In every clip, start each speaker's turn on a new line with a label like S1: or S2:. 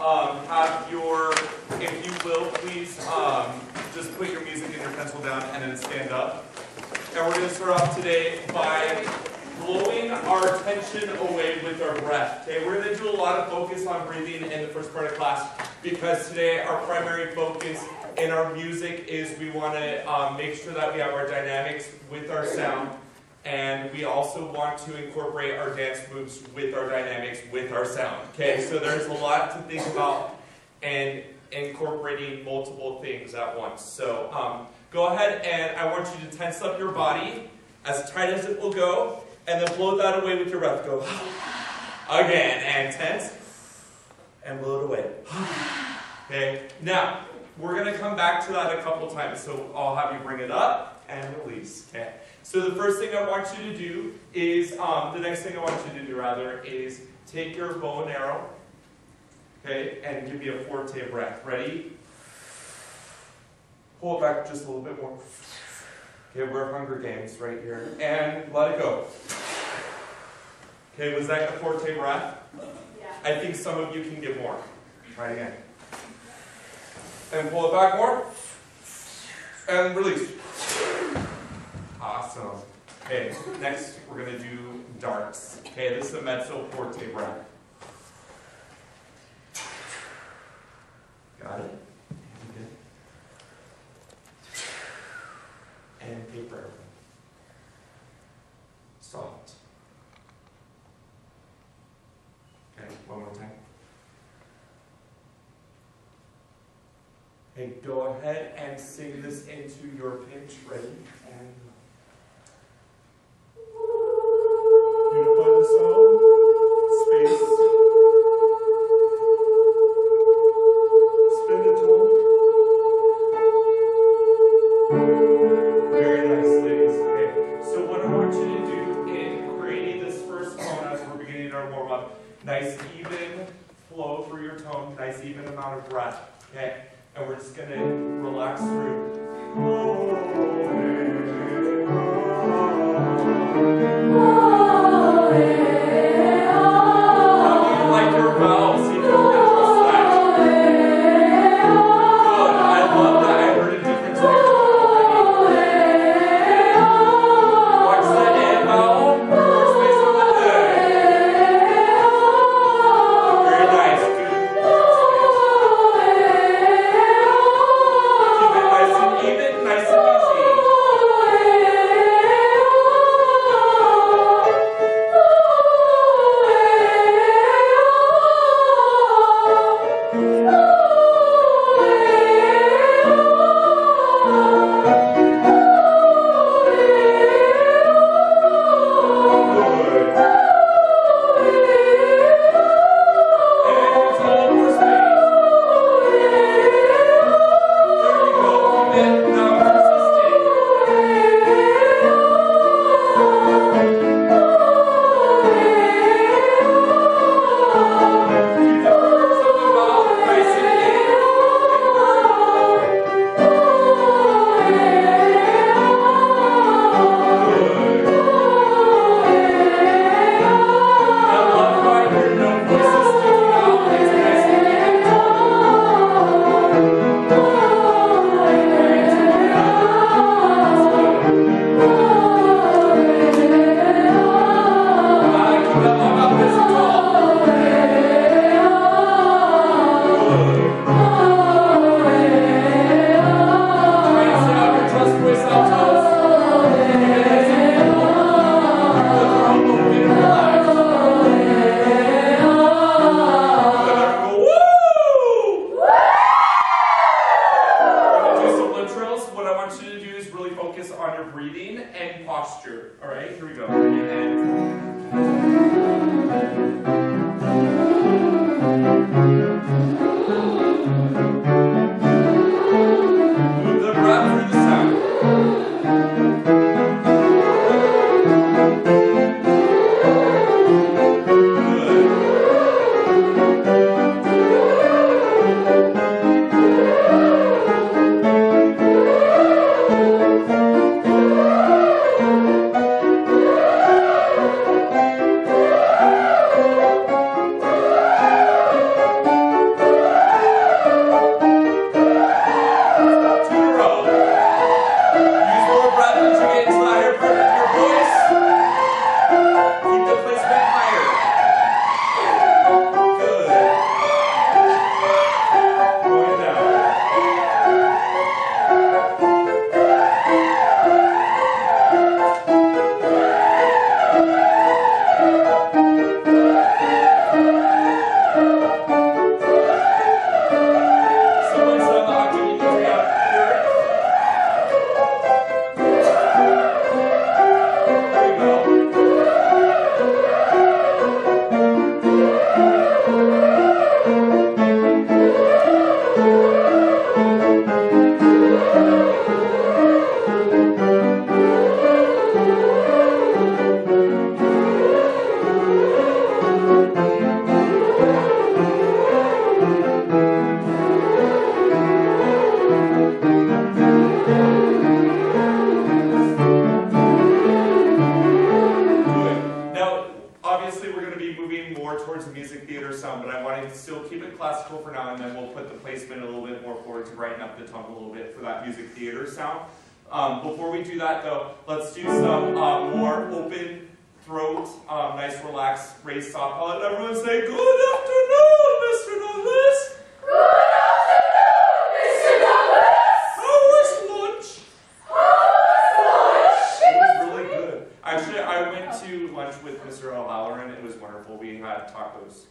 S1: have your, if you will, please just put your music and your pencil down and then stand up. And we're going to start off today by blowing our tension away with our breath. Okay, we're going to do a lot of focus on breathing in the first part of class because today our primary focus in our music is we want to make sure that we have our dynamics with our sound, and we also want to incorporate our dance moves with our dynamics with our sound. Okay, so there's a lot to think about and incorporating multiple things at once. So go ahead and I want you to tense up your body as tight as it will go, and then blow that away with your breath. Go again, and tense, and blow it away. Okay, now we're going to come back to that a couple times, so I'll have you bring it up and release. Okay. So the first thing I want you to do is, the next thing I want you to do rather, is take your bow and arrow, okay, and give me a forte breath. Ready? Pull it back just a little bit more. Okay, we're Hunger Games right here. And let it go. Okay, was that a forte breath?
S2: Yeah.
S1: I think some of you can give more. Try it again. And pull it back more. And release. Awesome. Okay, next we're going to do darts. Okay, this is a mezzo forte breath. Got it? And paper. Soft. Okay, one more time. Okay, go ahead and sing this into your pitch. Ready? And unify the song. Space. Spin the tone. Very nice, ladies. Okay, so what I want you to do in creating this first tone as we're beginning our warm-up, nice even flow through your tone, nice even amount of breath. Okay? And we're just going to relax through. How do you like your vowels? See if you can adjust that. Good. I love that. I heard a difference in your tone already. Watch the A vowel. Space on the A. Very nice. Good. Even, nice and easy. Towards the music theater sound, but I wanted to still keep it classical for now, and then we'll put the placement a little bit more forward to brighten up the tongue a little bit for that music theater sound. Before we do that though, let's do some more open throat, nice relaxed, raised soft palate. Everyone say, good afternoon, Mr. Douglas.
S2: Good afternoon, Mr. Douglas.
S1: How was lunch? It was really good. Actually, I went to lunch with Mr. O'Halloran. It was wonderful. We had tacos.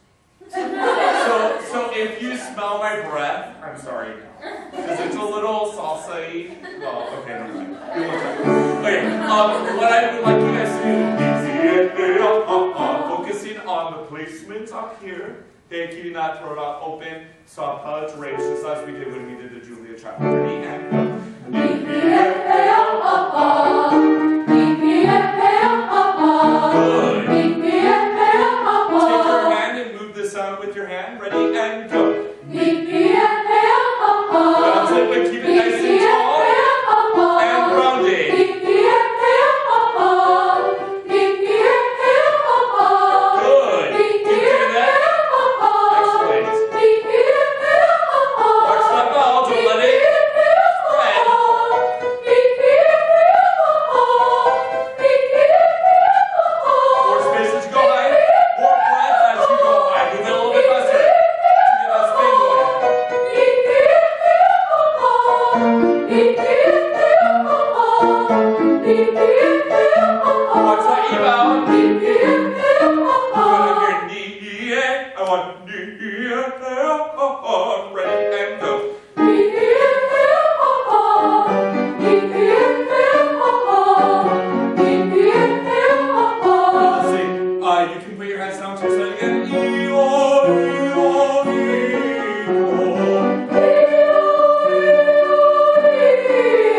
S1: So if you smell my breath, I'm sorry. Because it's a little salsa-y. Well, okay, never mind. Okay, what I would like you guys to do, focusing on the placements up here. Okay, keeping that throat up open, soft palate raised, just as we did when we did the Julia chapter. Ready, and go. Good. Take your hand and move the sound with your hand. Ready, and go. Bounce it, but keep it nice and tall. And rounding. Good. Keep doing that. Excellent. Watch that ball. Don't let it spread. More spaces to go high. More breath as you go high. Move it a little bit faster. To get that spin going. Watch that E-bound. I want ready and go. Let's see. You can put your hands down to your side again.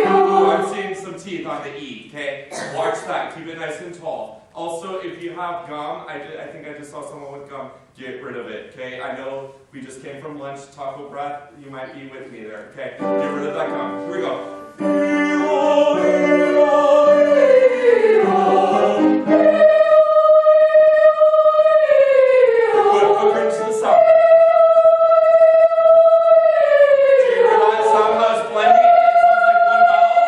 S1: Ooh, I'm seeing some teeth on the E. Okay, watch that. Keep it nice and tall. Also, if you have gum, I think I just saw someone with gum. Get rid of it, okay? I know we just came from lunch, taco breath. You might be with me there, okay? Get rid of that gum. Here we go. Good, put her into the sound. Do you hear that sound how it's blending? It sounds like one vowel.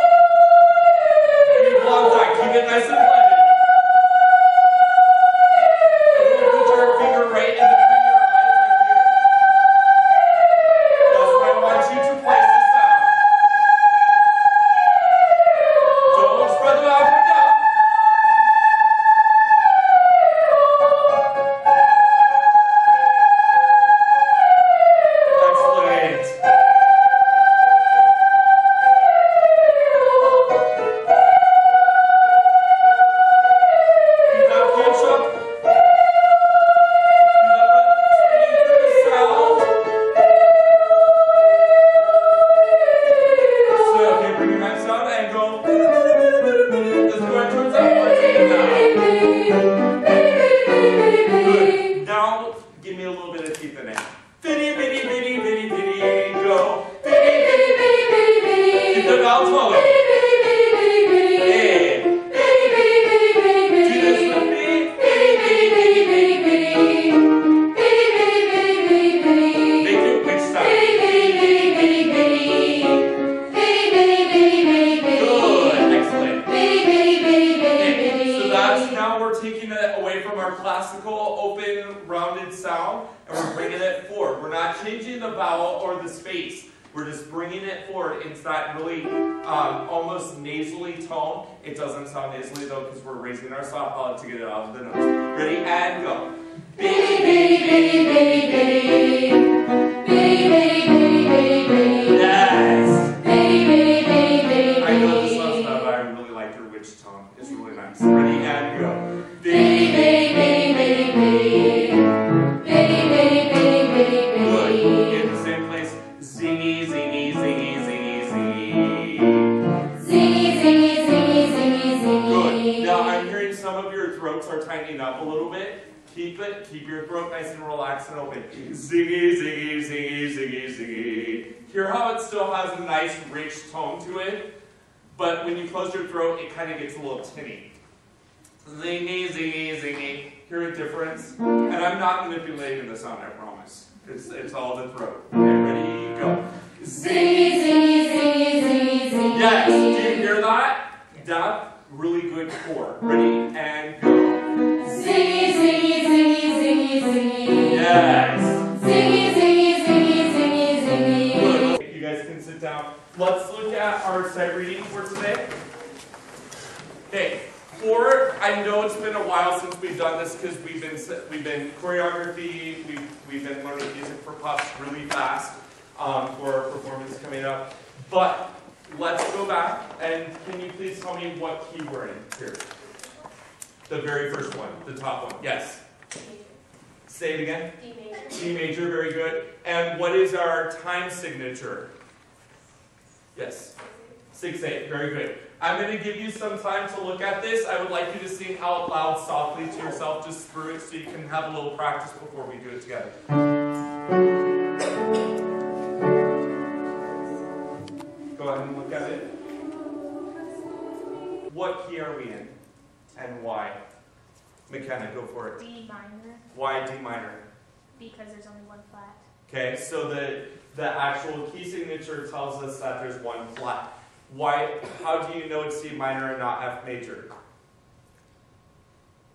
S1: You block that. Keep it nice and blended. Put your finger right in between your eyes like here. That's where I want you to place the sound. Don't spread them out and down. Excellent. Keep that pitch up. Now, give me a little bit of teeth in it. Bitty, bitty, bitty, bitty, bitty, go. Keep the vowel smaller. Yeah. Do this with me. Make it which side? Good, excellent. Okay, so that's now we're taking it away from our classical open rounded sound and we're bringing it forward. We're not changing the vowel or the space. We're just bringing it forward into that really almost nasally tone. It doesn't sound nasally though because we're raising our soft palate to get it out of the nose. Ready, and go. Nice. I know this sounds bad, but I really like your witch tone. It's really nice. Ready, and go. Good. In the same place. Zingy, zingy, zingy, zingy, zingy. Good. Now I'm hearing some of your throats are tightening up a little bit. Keep it it. Keep your throat nice and relaxed and open. Ziggy, ziggy, ziggy, ziggy, ziggy. Hear how it still has a nice, rich tone to it? But when you close your throat, it kind of gets a little tinny. Zingy, zingy, zingy. Hear a difference? And I'm not manipulating the sound, I promise. It's all the throat. Okay, ready, go. Zingy, zingy, zingy, zingy, zingy. Yes, do you hear that? Down, really good core. Ready, and go. Zingy, zingy, zingy, zingy, zingy. Yes. Zingy, zingy, zingy, zingy, zingy. Good. Okay, you guys can sit down. Let's look at our sight reading for today. Okay. I know it's been a while since we've done this because we've been choreography, we've been learning music for pups really fast for our performance coming up. But let's go back and can you please tell me what key we're in here? The very first one, the top one. Yes.
S3: D major.
S1: Say it again.
S3: D major.
S1: D major, very good. And what is our time signature? Yes. 6/8, very good. I'm going to give you some time to look at this. I would like you to sing out loud softly to yourself just through it so you can have a little practice before we do it together. Go ahead and look at it. What key are we in and why? McKenna, go for it.
S3: D minor.
S1: Why D minor?
S3: Because there's only one flat.
S1: Okay, so the actual key signature tells us that there's one flat. Why? How do you know it's D minor and not F major?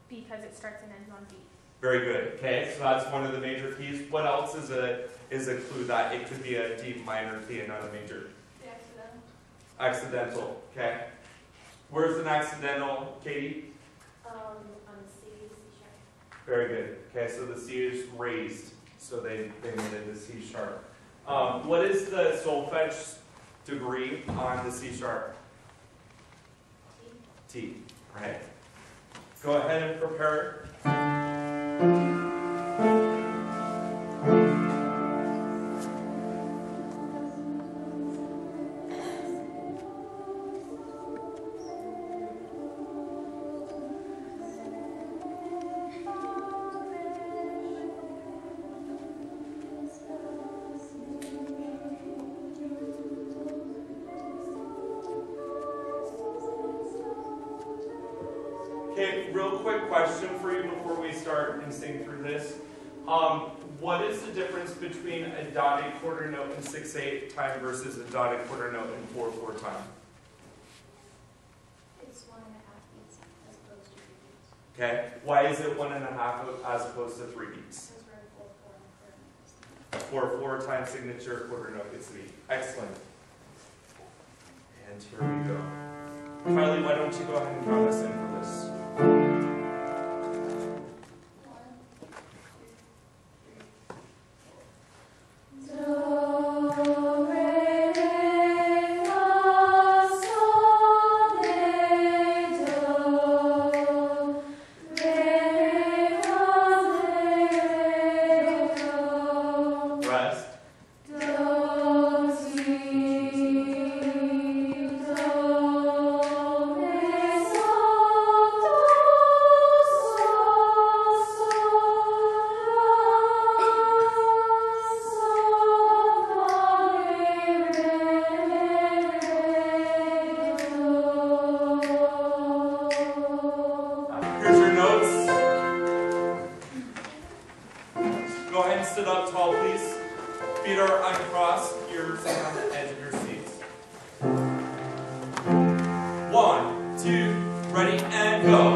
S3: Because it starts and ends on D.
S1: Very good. Okay, so that's one of the major keys. What else is a clue that it could be a D minor key and not a major?
S3: The accidental.
S1: Accidental. Okay. Where's an accidental, Katie?
S3: On C, C sharp.
S1: Very good. Okay, so the C is raised, so they made it the C sharp. What is the solfege degree on the C sharp?
S3: T.
S1: T. Right. Go ahead and prepare. Okay, real quick question for you before we start and sing through this. What is the difference between a dotted quarter note in 6/8 time versus a dotted quarter note in 4/4 time?
S3: It's 1.5 beats as opposed to 3 beats.
S1: Okay, why is it 1.5 as opposed to 3 beats?
S3: Because we're in 4/4 and
S1: 4/4 time signature, quarter note gets the beat. Excellent. And here we go. Kylie, why don't you go ahead and count us in for this? Go ahead and sit up tall, please. Feet are uncrossed, ears on the edge of your seats. 1, 2, ready, and go.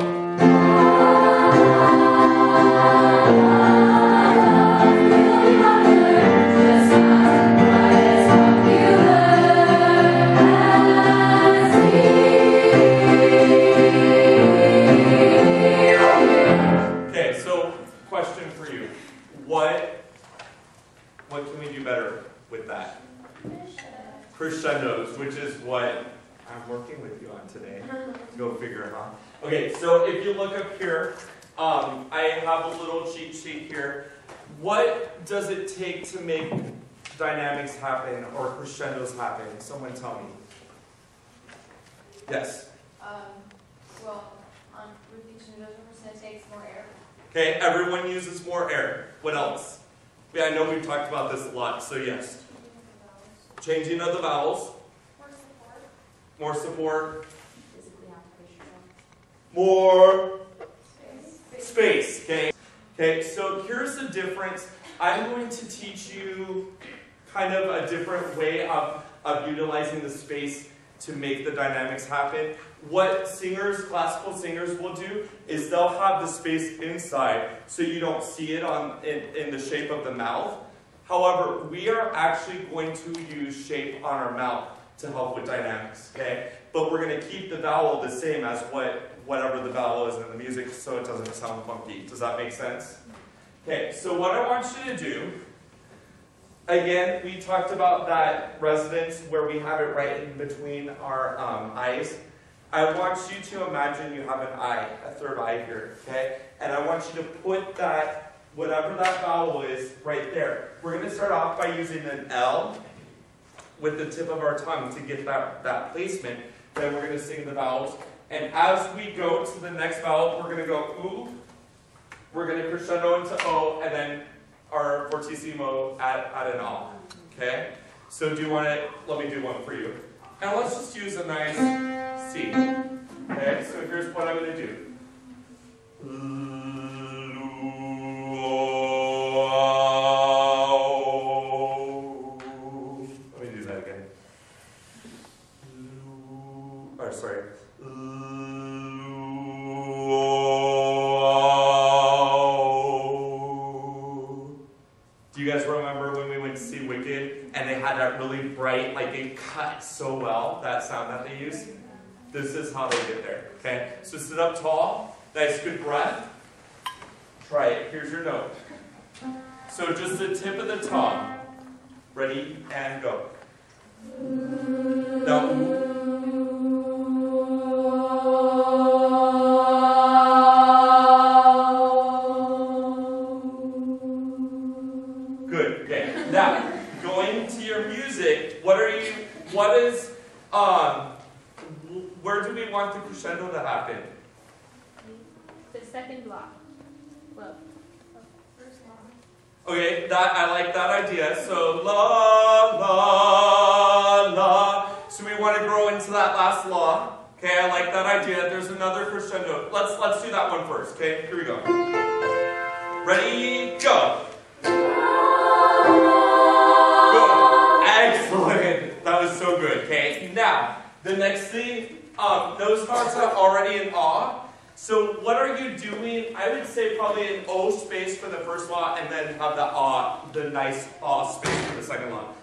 S1: Okay, so question for you. What can we do better with that? Crescendos, which is what I'm working with you on today. Go figure, huh? Okay, so if you look up here, I have a little cheat sheet here. What does it take to make dynamics happen or crescendos happen? Someone tell me. Yes?
S4: Well, on repeat crescendos, 1% takes more air.
S1: Okay, everyone uses more air. What else? Yeah, I know we've talked about this a lot, so yes. Changing of the vowels. More support. More space. Okay. Okay, so here's the difference. I'm going to teach you kind of a different way of utilizing the space to make the dynamics happen. What singers, classical singers will do is they'll have the space inside so you don't see it in the shape of the mouth. However, we are actually going to use shape on our mouth to help with dynamics, okay? But we're going to keep the vowel the same as whatever the vowel is in the music so it doesn't sound funky. Does that make sense? Okay, so what I want you to do, again, we talked about that resonance where we have it right in between our eyes. I want you to imagine you have an eye, a third eye here, okay? And I want you to put that, whatever that vowel is, right there. We're going to start off by using an L with the tip of our tongue to get that placement. Then we're going to sing the vowels. And as we go to the next vowel, we're going to go ooh. We're going to crescendo into O, and then our fortissimo at an O. Okay? So do you want to, let me do one for you. And let's just use a nice C. Okay? So here's what I'm going to do. Let me do that again. Or sorry. Do you guys remember when we went to see Wicked and they had that really bright, like it cut so well, that sound that they use? This is how they get there, okay? So sit up tall, nice good breath. Try it, here's your note. So just the tip of the tongue. Ready, and go. Now, now, going to your music, where do we want the crescendo to happen?
S3: The second block. Well, first line.
S1: Okay, I like that idea. So, la, la, la. So we want to grow into that last la. Okay, I like that idea. There's another crescendo. Let's do that one first, okay? Here we go. Ready, go. Excellent. That was so good. Okay. Now, the next thing, those notes are already in awe. So what are you doing? I would say probably an O space for the first law, and then have the nice awe space for the second law.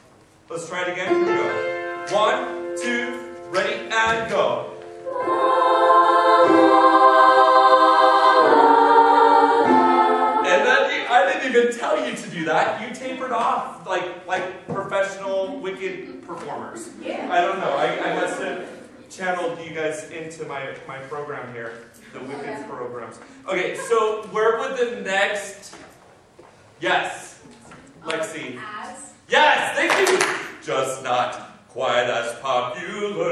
S1: Let's try it again. Here we go. 1, 2, ready, and go. And then I didn't even tell you to do that. You tapered off like professional Wicked performers. Yeah. I don't know. I must have channeled you guys into my program here, the Wicked programs. Okay, so where would the next? Yes, Lexi.
S3: As.
S1: Yes, thank you. Just not quite as popular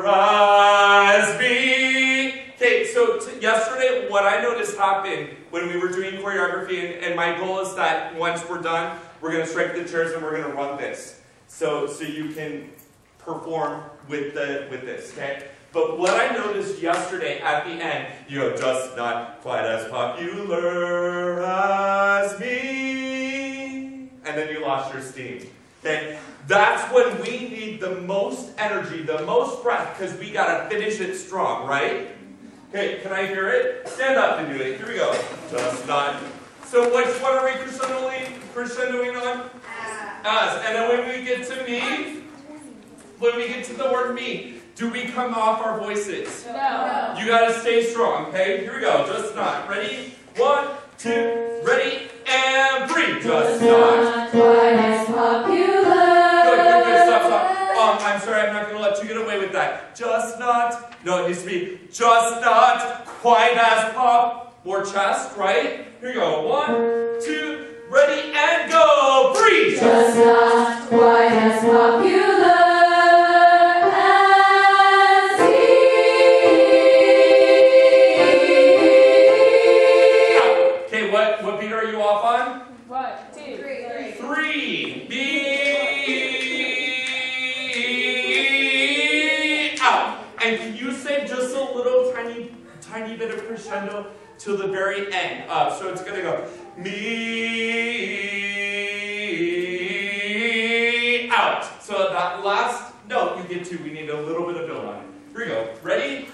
S1: as me. Okay, so yesterday, what I noticed happened when we were doing choreography, and my goal is that once we're done, we're going to strike the chairs and we're going to run this, so you can perform with this, okay? But what I noticed yesterday at the end, you go, just not quite as popular as me, and then you lost your steam, okay? That's when we need the most energy, the most breath, because we got to finish it strong, right? Okay, can I hear it? Stand up and do it. Here we go. Just not. So what are we crescendoing on? As. And then when we get to me, when we get to the word me, do we come off our voices?
S3: No.
S1: You got to stay strong, okay? Here we go. Just not. Ready? 1, 2, ready, and breathe. Just not.
S2: Quite as popular.
S1: Good, stop. I'm sorry, I'm not going to let you get away with that. Just not. No, it needs to be just not quite as pop. More chest, right? Here we go. 1, 2, ready, and go. Breathe.
S2: Just not quite as popular as he.
S1: Me out. And can you say just a little tiny bit of crescendo till the very end? So it's gonna go me out. So that last note you get to, we need a little bit of build on it. Here we go. Ready?